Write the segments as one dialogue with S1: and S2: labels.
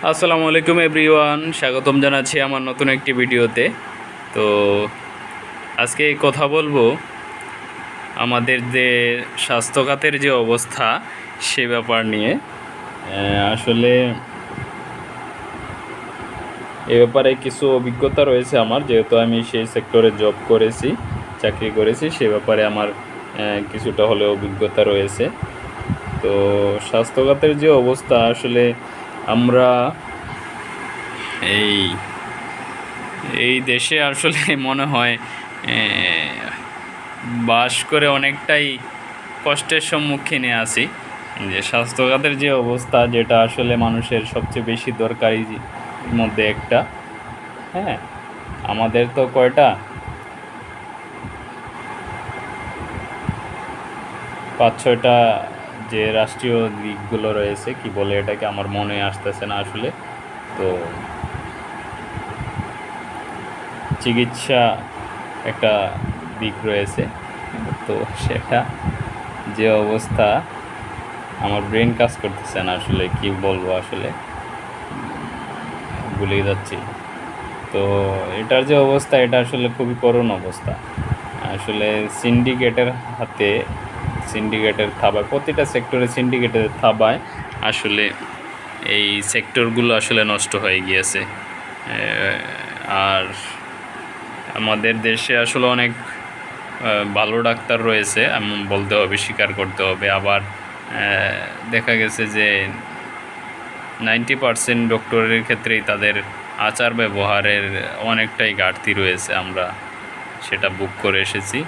S1: আসসালামু আলাইকুম এভরিওয়ান, স্বাগতম জানাচ্ছি আমার নতুন একটি ভিডিওতে। তো আজকে কথা বলবো আমাদের যে স্বাস্থ্য খাতের যে অবস্থা সে ব্যাপার নিয়ে। আসলে এ ব্যাপারে কিছু অভিজ্ঞতা রয়েছে আমার, যেহেতু আমি সেই সেক্টরে জব করেছি, চাকরি করেছি, সে ব্যাপারে আমার কিছুটা হলেও অভিজ্ঞতা রয়েছে। তো স্বাস্থ্য খাতের যে অবস্থা, আসলে আমরা এই এই দেশে আসলে মনে হয় বাস করে অনেকটাই কষ্টের সম্মুখীনে আছি। যে স্বাস্থ্যখাতের যে অবস্থা, যেটা আসলে মানুষের সবচেয়ে বেশি দরকারি মধ্যে একটা। হ্যাঁ, আমাদের তো কয়টা 5-6টা যে রাষ্ট্রীয় দিকগুলো রয়েছে, কি বলে এটাকে, আমার মনে আসতেছে না আসলে। তো চিকিৎসা একটা দিক রয়েছে, তো সেটা যে অবস্থা, আমার ব্রেন কাজ করতেছে না আসলে, কি বলবো, আসলে ভুলে যাচ্ছি। তো এটার যে অবস্থা, এটা আসলে খুবই করুণ অবস্থা। আসলে সিন্ডিকেটের হাতে, সিন্ডিকেটের থাবায়, প্রতিটা সেক্টরে সিন্ডিকেটের থাবায় আসলে এই সেক্টরগুলো আসলে নষ্ট হয়ে গিয়েছে। আর আমাদের দেশে আসলে অনেক ভালো ডাক্তার রয়েছে, এমন বলতে হবে, স্বীকার করতে হবে। আবার দেখা গেছে যে 90% ডক্টরের ক্ষেত্রেই তাদের আচার ব্যবহারের অনেকটাই ঘাটতি রয়েছে, আমরা সেটা বুক করে এসেছি।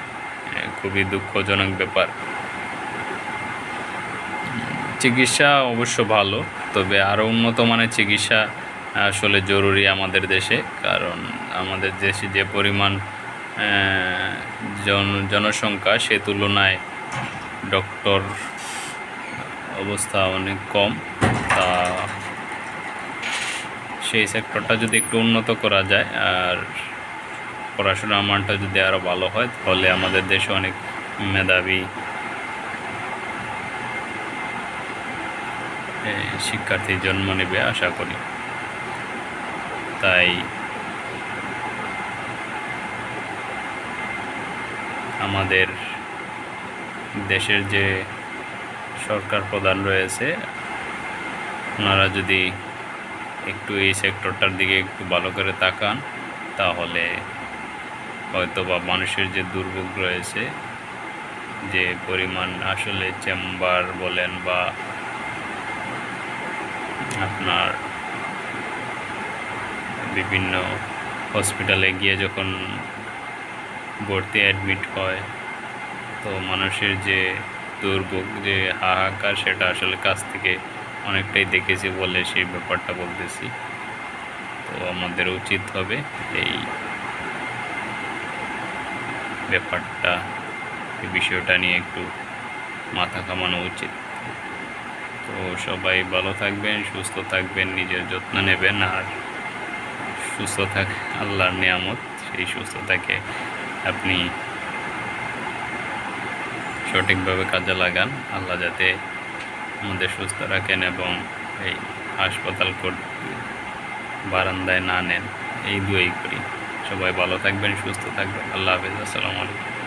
S1: খুবই দুঃখজনক ব্যাপার। চিকিৎসা অবশ্য ভালো, তবে আরও উন্নত মানের চিকিৎসা আসলে জরুরি আমাদের দেশে। কারণ আমাদের দেশে যে পরিমাণ জনসংখ্যা, সে তুলনায় ডক্টর অবস্থা অনেক কম। তা সেই সেক্টরটা যদি একটু উন্নত করা যায়, আর পড়াশোনার মানটা যদি আরও ভালো হয়, তাহলে আমাদের দেশে অনেক মেধাবী শিক্ষার্থী জন্ম নেবে আশা করি। তাই আমাদের দেশের যে সরকার প্রধান রয়েছে, ওনারা যদি একটু এই সেক্টরটার দিকে একটু ভালো করে তাকান, তাহলে হয়তো বা মানুষের যে দুর্ভোগ রয়েছে, যে পরিমাণ আসলে চেম্বার বলেন বা আপনার বিভিন্ন হসপিটালে গিয়ে যখন ভর্তি অ্যাডমিট হয়, তো মানুষের যে দুর্ভোগ, যে হাহাকার, সেটা আসলে কাছ থেকে অনেকটাই দেখেছি বলে সেই ব্যাপারটা বলতেছি। তো আমাদের উচিত হবে এই ব্যাপারটা, এই বিষয়টা নিয়ে একটু মাথা ঘামানো উচিত। তো সবাই ভালো থাকবেন, সুস্থ থাকবেন, নিজের যত্ন নেবেন। আর সুস্থ থাক আল্লাহর নিয়ামত, সেই সুস্থতাকে আপনি সঠিকভাবে কাজে লাগান। আল্লাহ যাতে আমাদের সুস্থ রাখেন এবং এই হাসপাতাল বারান্দায় না নেন, এই দুই করি। সবাই ভালো থাকবেন, সুস্থ থাকবেন। আল্লাহ হাফেজ, আসসালামু আলাইকুম।